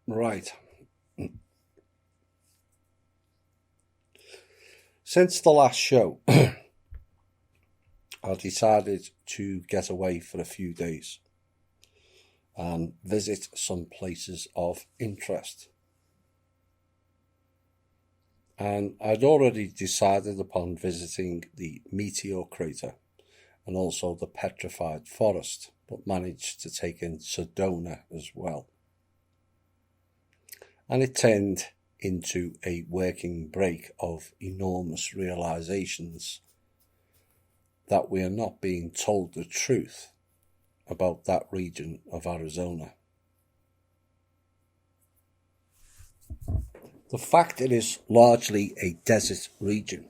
Right. Since the last show, I decided to get away for a few days and visit some places of interest. And I'd already decided upon visiting the meteor crater and also the Petrified forest, but managed to take in Sedona as well. And it turned into a working break of enormous realizations that we are not being told the truth about that region of Arizona. The fact it is largely a desert region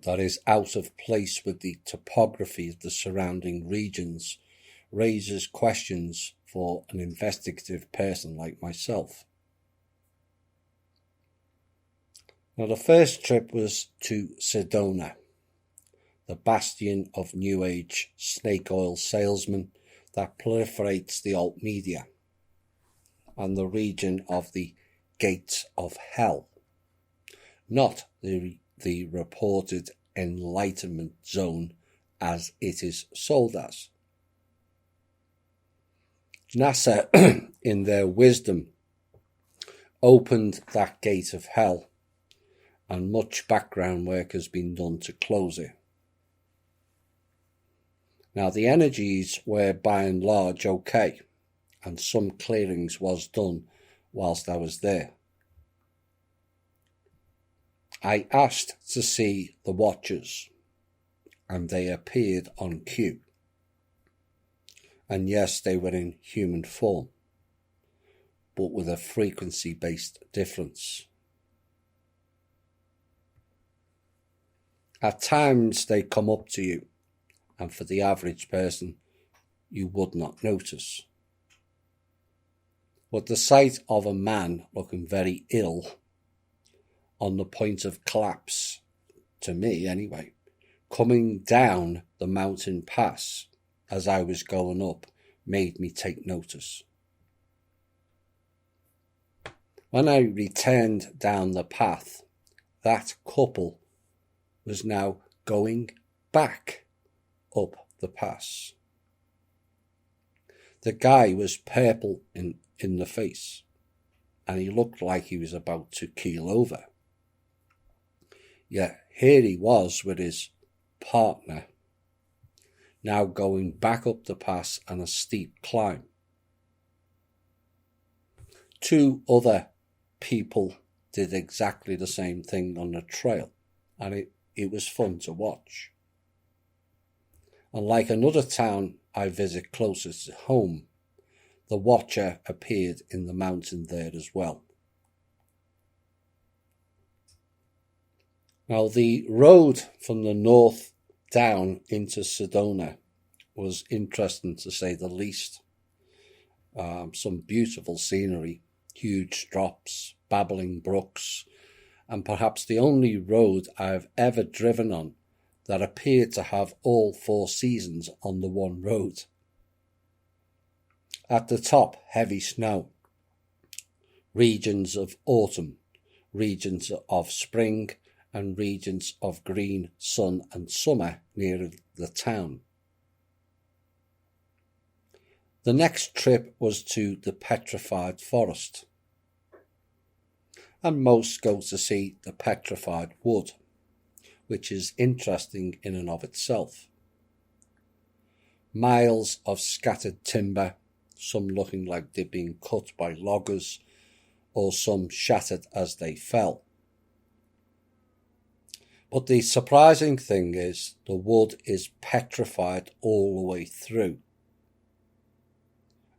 that is out of place with the topography of the surrounding regions raises questions for an investigative person like myself. Now, the first trip was to Sedona, the bastion of New Age snake oil salesmen that proliferates the alt media, and the region of the gates of hell, not the reported enlightenment zone as it is sold as. NASA, in their wisdom, opened that gate of hell, and much background work has been done to close it. Now, the energies were by and large okay, and some clearings was done whilst I was there. I asked to see the watchers, and they appeared on cue. And yes, they were in human form, but with a frequency-based difference. At times they come up to you, and for the average person, you would not notice. But the sight of a man looking very ill, on the point of collapse, to me anyway, coming down the mountain pass as I was going up, made me take notice. When I returned down the path, that couple was now going back up the pass. The guy was purple in the face, and he looked like he was about to keel over. Yet here he was with his partner, now going back up the pass and a steep climb. Two other people did exactly the same thing on the trail, and it was fun to watch. And like another town I visit closest to home, the watcher appeared in the mountain there as well. Now, the road from the north down into Sedona was interesting to say the least. Some beautiful scenery, huge drops, babbling brooks, and perhaps the only road I've ever driven on that appeared to have all four seasons on the one road. At the top, heavy snow, regions of autumn, regions of spring, and regions of green, sun and summer near the town. The next trip was to the Petrified forest, and most go to see the petrified wood, which is interesting in and of itself. Miles of scattered timber, some looking like they've been cut by loggers, or some shattered as they fell. But the surprising thing is the wood is petrified all the way through.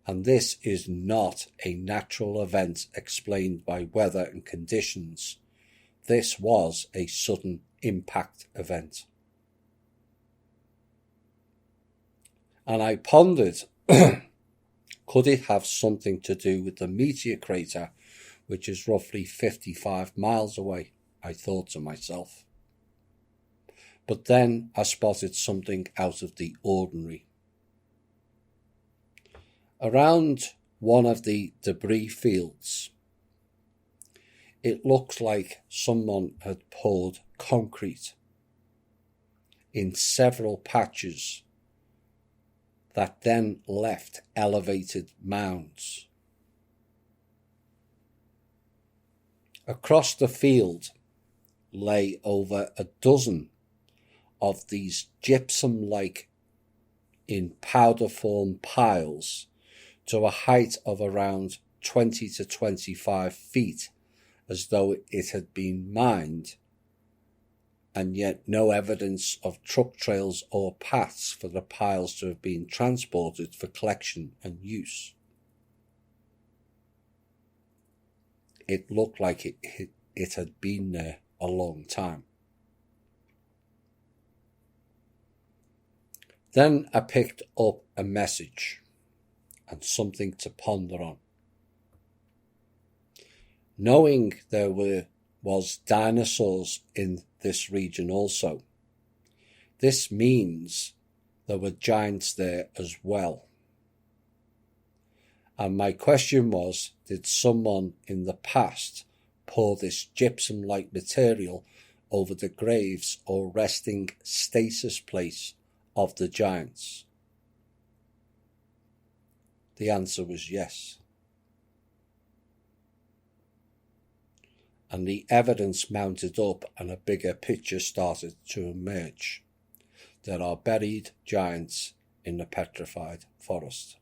And this is not a natural event explained by weather and conditions. This was a sudden impact event. And I pondered, could it have something to do with the meteor crater, which is roughly 55 miles away, I thought to myself. But then I spotted something out of the ordinary. Around one of the debris fields. It looks like someone had poured concrete in several patches that then left elevated mounds. Across the field lay over a dozen of these gypsum-like in powder form piles to a height of around 20 to 25 feet, as though it had been mined, and yet no evidence of truck trails or paths for the piles to have been transported for collection and use. It looked like it had been there a long time. Then I picked up a message and something to ponder on. Knowing there was dinosaurs in this region also, this means there were giants there as well. And my question was, did someone in the past pour this gypsum-like material over the graves or resting stasis place of the giants? The answer was yes. And the evidence mounted up and a bigger picture started to emerge. There are buried giants in the Petrified forest.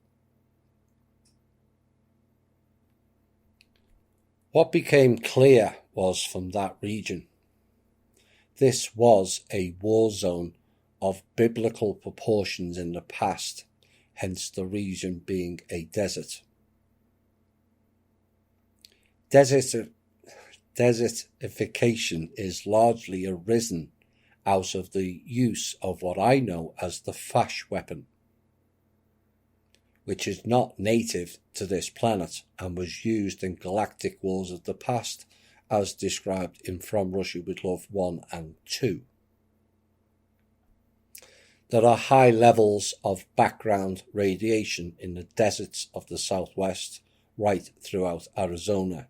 What became clear was from that region, this was a war zone of biblical proportions in the past, hence the region being a desert. Desertification is largely arisen out of the use of what I know as the flash weapon, which is not native to this planet and was used in galactic wars of the past, as described in From Russia with Love 1 and 2. There are high levels of background radiation in the deserts of the Southwest, right throughout Arizona.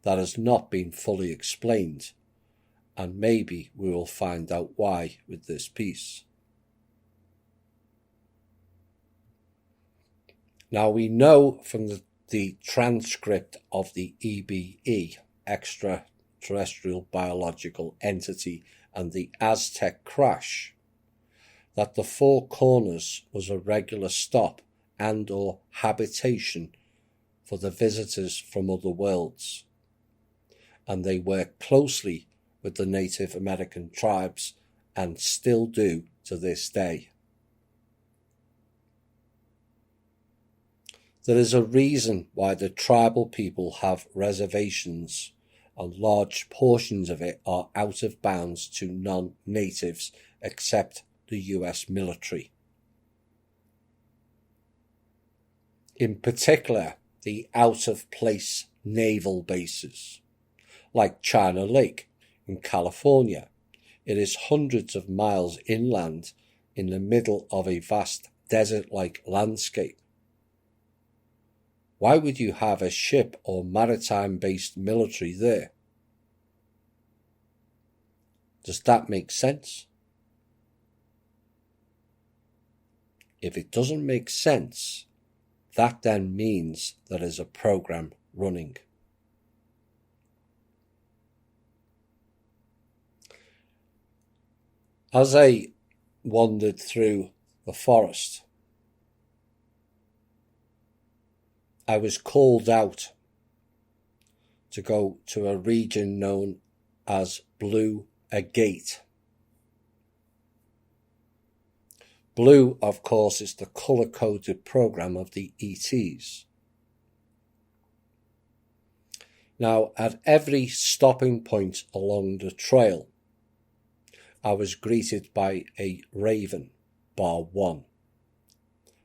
That has not been fully explained, and maybe we will find out why with this piece. Now we know from the transcript of the EBE, extraterrestrial biological entity, and the Aztec crash, that the Four Corners was a regular stop and or habitation for the visitors from other worlds, and they worked closely with the Native American tribes and still do to this day. There is a reason why the tribal people have reservations, and large portions of it are out of bounds to non-natives except the US military. In particular, the out-of-place naval bases, like China Lake in California. It is hundreds of miles inland in the middle of a vast desert-like landscape. Why would you have a ship or maritime-based military there? Does that make sense? If it doesn't make sense, that then means there is a program running. As I wandered through the forest, I was called out to go to a region known as Blue Agate. Blue, of course, is the colour-coded program of the ETs. Now, at every stopping point along the trail, I was greeted by a raven, bar one,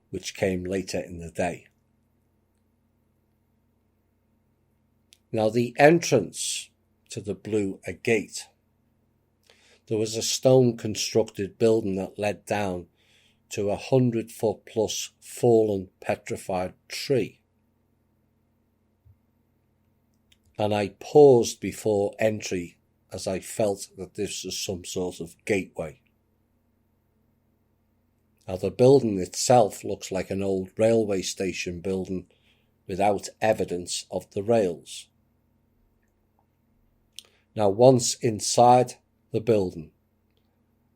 which came later in the day. Now, the entrance to the Blue Agate, there was a stone-constructed building that led down to a 100-foot-plus fallen petrified tree and I paused before entry as I felt that this was some sort of gateway. Now, the building itself looks like an old railway station building without evidence of the rails. Now, once inside the building,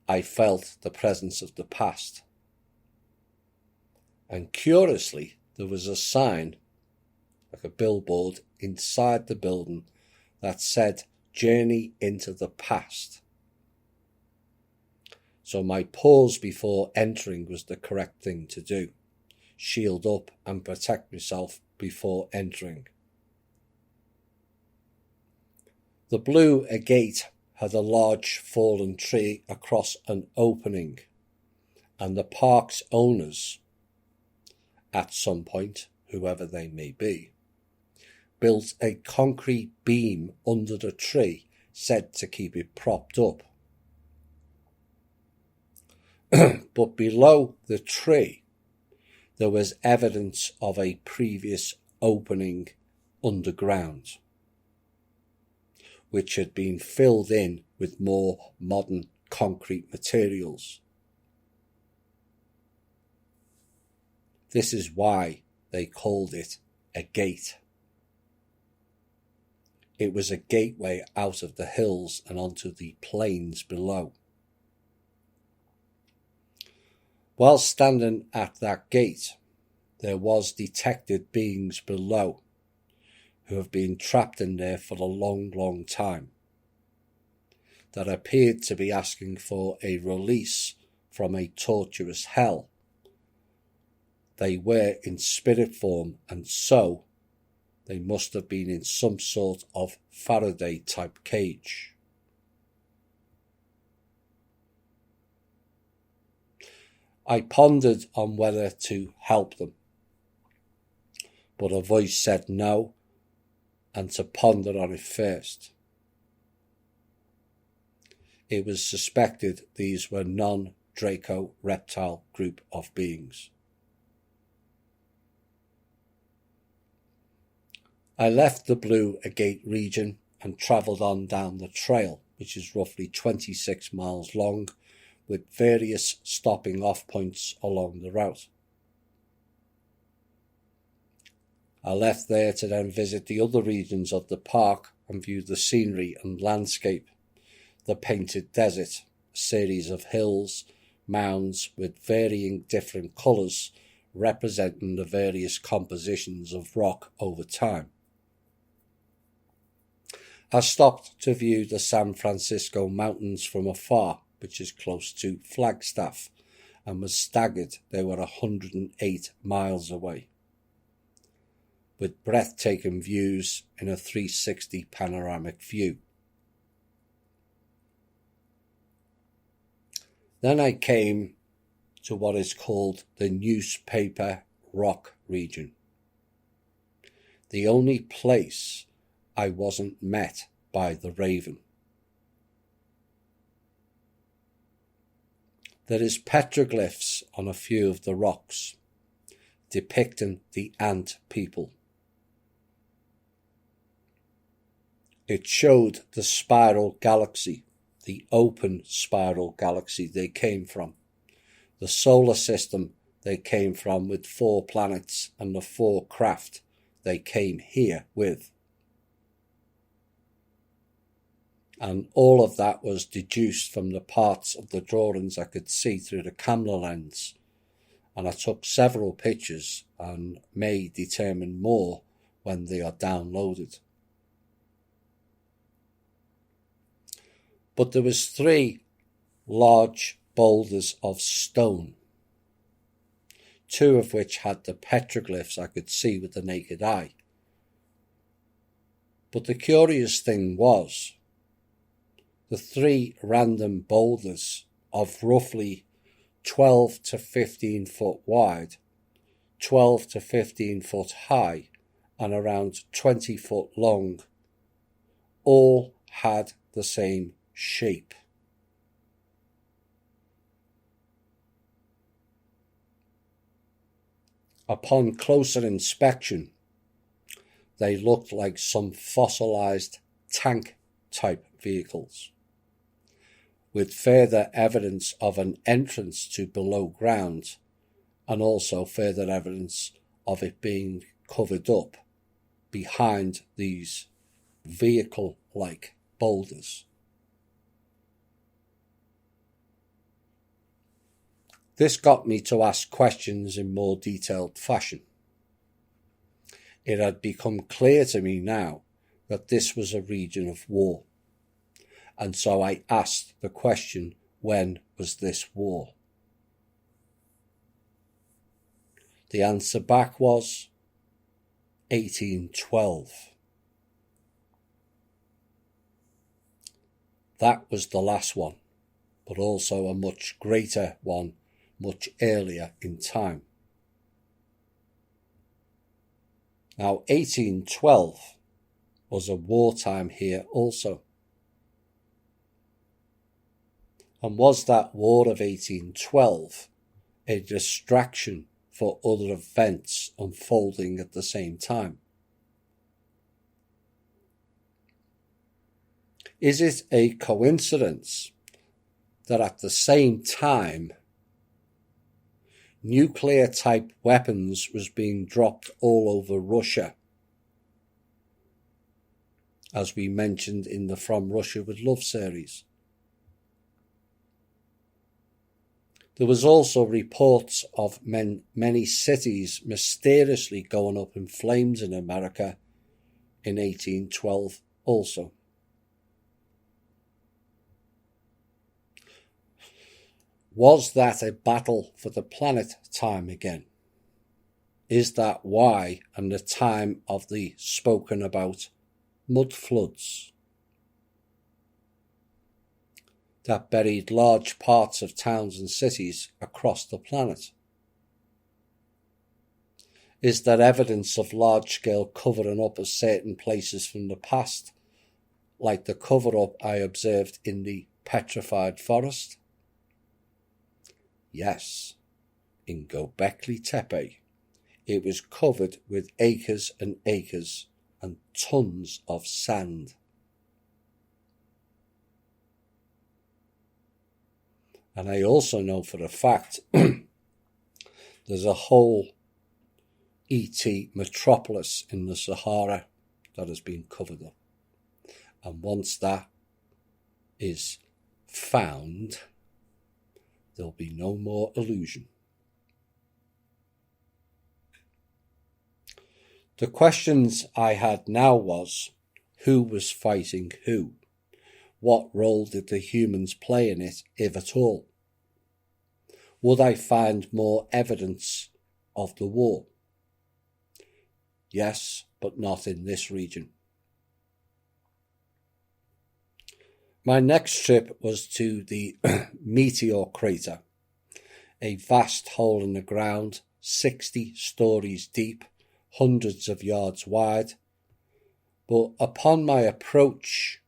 I felt the presence of the past. And curiously, there was a sign, like a billboard, inside the building that said, "Journey into the past." So my pause before entering was the correct thing to do. Shield up and protect myself before entering. The blue agate had a large fallen tree across an opening, and the park's owners, at some point, whoever they may be, built a concrete beam under the tree, said to keep it propped up. But below the tree, there was evidence of a previous opening underground, which had been filled in with more modern concrete materials. This is why they called it a gate. It was a gateway out of the hills and onto the plains below. While standing at that gate, there was detected beings below who have been trapped in there for a long, long time, that appeared to be asking for a release from a torturous hell. They were in spirit form, and so they must have been in some sort of Faraday-type cage. I pondered on whether to help them, but a voice said no, and to ponder on it first. It was suspected these were non-Draco reptile group of beings. I left the blue agate region and travelled on down the trail, which is roughly 26 miles long, with various stopping off points along the route. I left there to then visit the other regions of the park and view the scenery and landscape, the painted desert, a series of hills, mounds with varying different colours representing the various compositions of rock over time. I stopped to view the San Francisco mountains from afar, which is close to Flagstaff, and was staggered they were 108 miles away, with breathtaking views in a 360 panoramic view. Then I came to what is called the Newspaper Rock region, the only place I wasn't met by the raven. There is petroglyphs on a few of the rocks, depicting the ant people. It showed the spiral galaxy, the open spiral galaxy they came from, the solar system they came from with 4 planets and the 4 craft they came here with. And all of that was deduced from the parts of the drawings I could see through the camera lens. And I took several pictures and may determine more when they are downloaded. But there was 3 large boulders of stone, 2 of which had the petroglyphs I could see with the naked eye. But the curious thing was, the 3 random boulders of roughly 12 to 15 foot wide, 12 to 15 foot high, and around 20 foot long, all had the same shape. Upon closer inspection, they looked like some fossilized tank-type vehicles, with further evidence of an entrance to below ground and also further evidence of it being covered up behind these vehicle-like boulders. This got me to ask questions in more detailed fashion. It had become clear to me now that this was a region of war, and so I asked the question, when was this war? The answer back was 1812. That was the last one, but also a much greater one, much earlier in time. Now, 1812 was a wartime here also. And was that War of 1812 a distraction for other events unfolding at the same time? Is it a coincidence that at the same time nuclear-type weapons was being dropped all over Russia, as we mentioned in the From Russia with Love series? There was also reports of many cities mysteriously going up in flames in America in 1812 also. Was that a battle for the planet time again? Is that why, and the time of the spoken about mud floods that buried large parts of towns and cities across the planet? Is there evidence of large-scale covering up of certain places from the past, like the cover-up I observed in the Petrified forest? Yes, in Göbekli Tepe, it was covered with acres and acres and tons of sand. And I also know for a fact there's a whole ET metropolis in the Sahara that has been covered up. And once that is found, there'll be no more illusion. The questions I had now was, who was fighting who? What role did the humans play in it, if at all? Would I find more evidence of the war? Yes, but not in this region. My next trip was to the Meteor Crater, a vast hole in the ground, 60 stories deep, hundreds of yards wide. But upon my approach,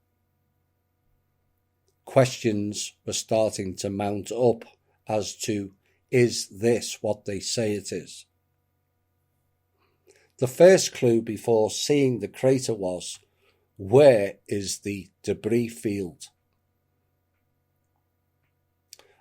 questions were starting to mount up as to, is this what they say it is? The first clue before seeing the crater was, where is the debris field?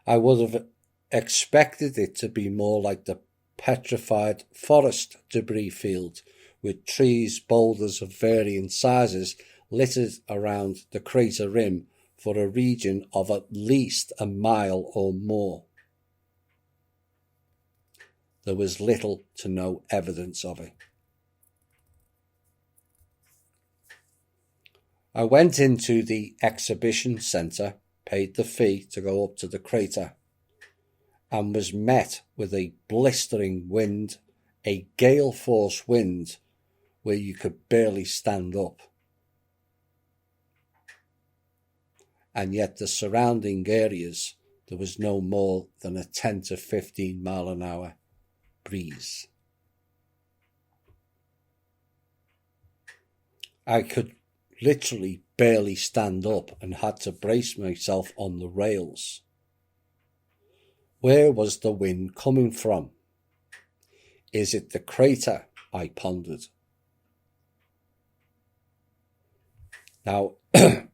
I would have expected it to be more like the Petrified forest debris field, with trees, boulders of varying sizes littered around the crater rim for a region of at least a mile or more. There was little to no evidence of it. I went into the exhibition centre, paid the fee to go up to the crater, and was met with a blistering wind, a gale force wind, where you could barely stand up. And yet the surrounding areas, there was no more than a 10 to 15 mile an hour breeze. I could literally barely stand up and had to brace myself on the rails. Where was the wind coming from? Is it the crater? I pondered. Now,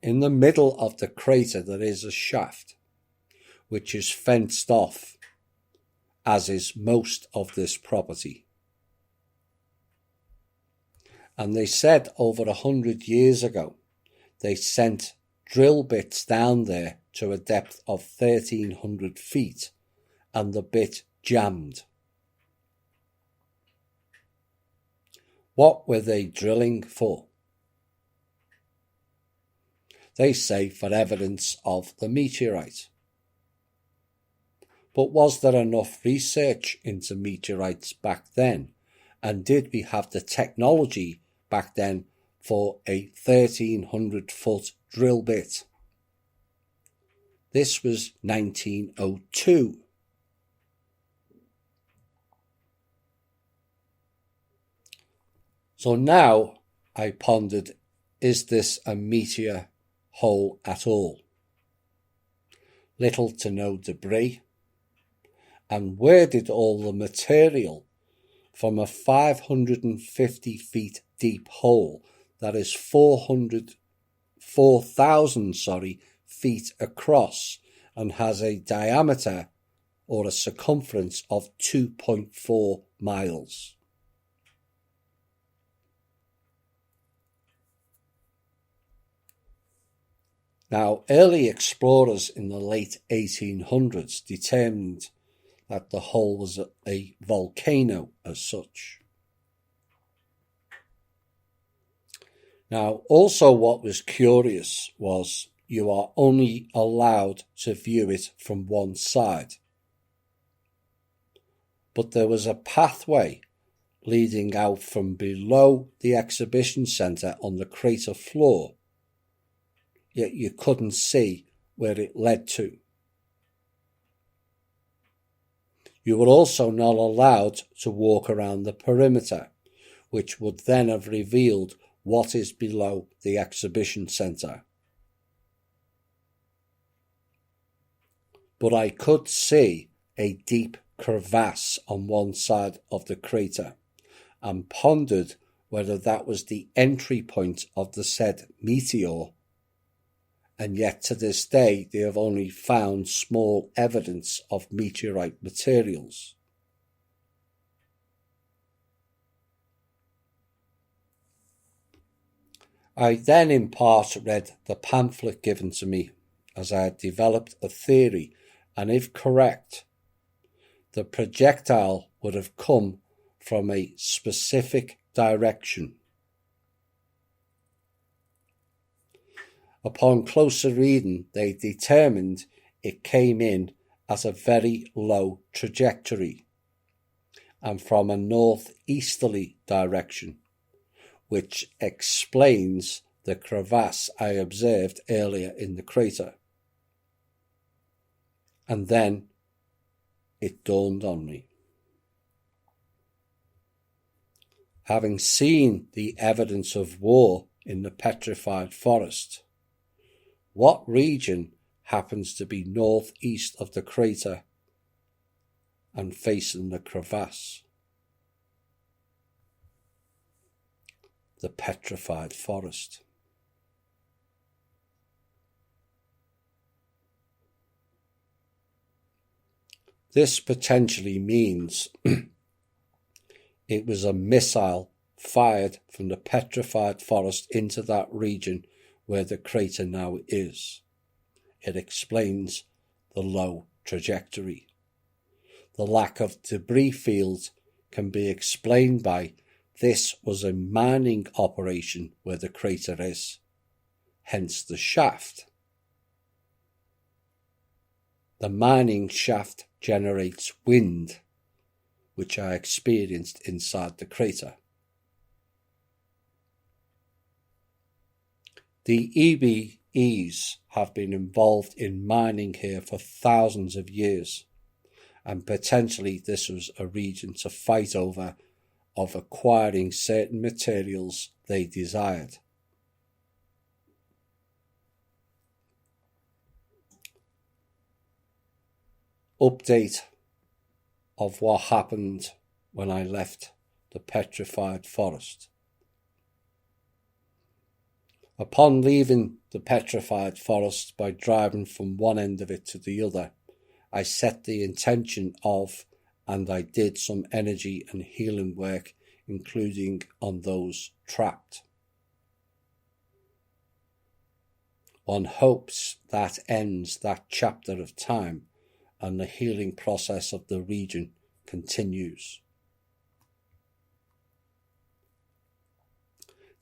in the middle of the crater there is a shaft, which is fenced off, as is most of this property. And they said over 100 years ago, they sent drill bits down there to a depth of 1,300 feet, and the bit jammed. What were they drilling for? They say for evidence of the meteorite. But was there enough research into meteorites back then? And did we have the technology back then for a 1,300-foot drill bit? This was 1902. So now I pondered, is this a meteor hole at all? Little to no debris. And where did all the material from a 550 feet deep hole that is 4,000 feet across and has a diameter or a circumference of 2.4 miles? Now, early explorers in the late 1800s determined that the hole was a volcano as such. Now, also what was curious was you are only allowed to view it from one side. But there was a pathway leading out from below the exhibition centre on the crater floor, yet you couldn't see where it led to. You were also not allowed to walk around the perimeter, which would then have revealed what is below the exhibition centre. But I could see a deep crevasse on one side of the crater, and pondered whether that was the entry point of the said meteor, and yet to this day they have only found small evidence of meteorite materials. I then in part read the pamphlet given to me, as I had developed a theory, and if correct, the projectile would have come from a specific direction. Upon closer reading, they determined it came in at a very low trajectory and from a northeasterly direction, which explains the crevasse I observed earlier in the crater. And then it dawned on me. Having seen the evidence of war in the Petrified Forest, what region happens to be northeast of the crater and facing the crevasse? The Petrified Forest. This potentially means it was a missile fired from the Petrified Forest into that region where the crater now is. It explains the low trajectory. The lack of debris fields can be explained by this was a mining operation where the crater is, hence the shaft. The mining shaft generates wind, which I experienced inside the crater. The EBEs have been involved in mining here for thousands of years, and potentially this was a region to fight over of acquiring certain materials they desired. Update of what happened when I left the Petrified Forest. Upon leaving the Petrified forest by driving from one end of it to the other, I set the intention of, and I did some energy and healing work, including on those trapped. One hopes that ends that chapter of time and the healing process of the region continues.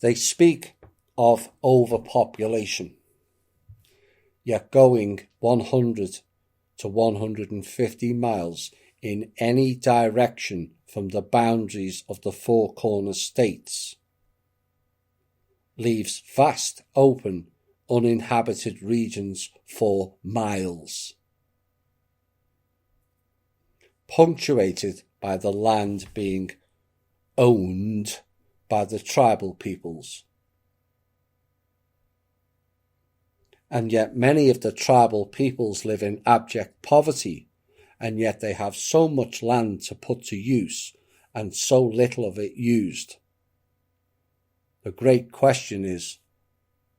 They speak of overpopulation, yet going 100 to 150 miles in any direction from the boundaries of the Four Corners states leaves vast open uninhabited regions for miles, punctuated by the land being owned by the tribal peoples. And yet many of the tribal peoples live in abject poverty, and yet they have so much land to put to use and so little of it used. The great question is,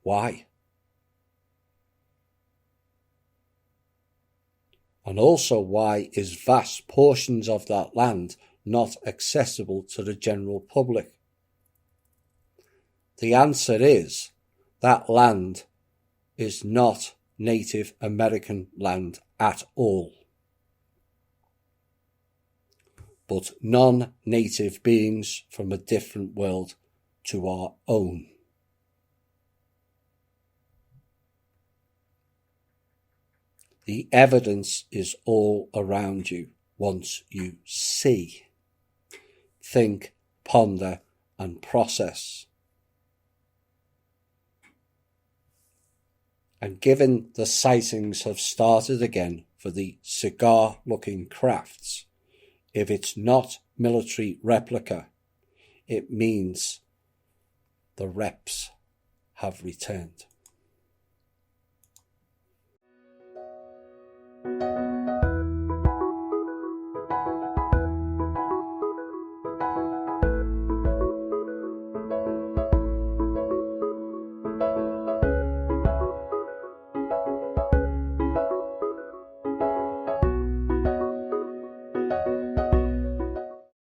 why? And also, why is vast portions of that land not accessible to the general public? The answer is that land is not Native American land at all, but non-native beings from a different world to our own. The evidence is all around you once you see, think, ponder, and process. And given the sightings have started again for the cigar-looking crafts, if it's not military replica, it means the reps have returned.